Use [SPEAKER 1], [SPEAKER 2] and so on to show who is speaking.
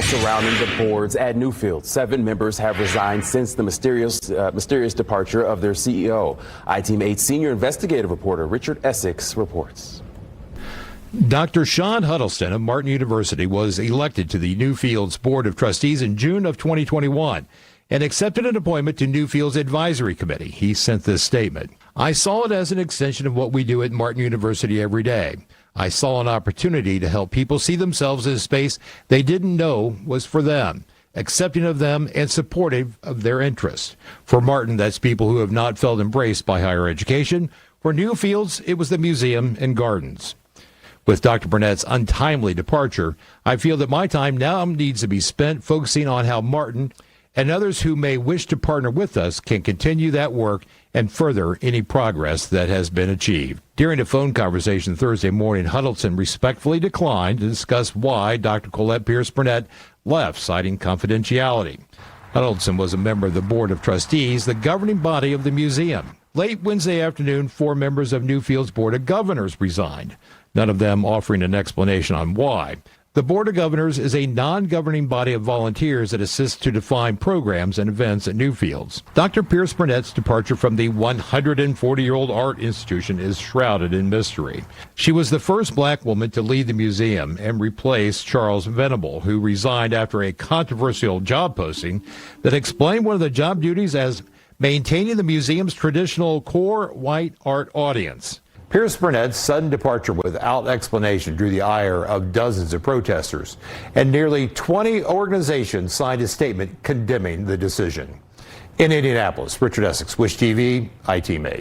[SPEAKER 1] surrounding the boards at Newfields. 7 members have resigned since the mysterious departure of their CEO. I-Team 8 senior investigative reporter Richard Essex reports.
[SPEAKER 2] Dr. Sean Huddleston of Martin University was elected to the Newfields Board of Trustees in June of 2021 and accepted an appointment to Newfields Advisory Committee. He sent this statement. "I saw it as an extension of what we do at Martin University every day. I saw an opportunity to help people see themselves in a space they didn't know was for them, accepting of them and supportive of their interests. For Martin, that's people who have not felt embraced by higher education. For Newfields, it was the museum and gardens." With Dr. Burnett's untimely departure, I feel that my time now needs to be spent focusing on how Martin and others who may wish to partner with us can continue that work and further any progress that has been achieved. During a phone conversation Thursday morning, Huddleston respectfully declined to discuss why Dr. Colette Pierce Burnett left, citing confidentiality. Huddleston was a member of the Board of Trustees, the governing body of the museum. Late Wednesday afternoon, 4 members of Newfields Board of Governors resigned, none of them offering an explanation on why. The Board of Governors is a non-governing body of volunteers that assists to define programs and events at Newfields. Dr. Pierce Burnett's departure from the 140-year-old art institution is shrouded in mystery. She was the first black woman to lead the museum and replace Charles Venable, who resigned after a controversial job posting that explained one of the job duties as maintaining the museum's traditional core white art audience. Pierce Burnett's sudden departure without explanation drew the ire of dozens of protesters, and nearly 20 organizations signed a statement condemning the decision. In Indianapolis, Richard Essex, Wish TV, I-Team 8.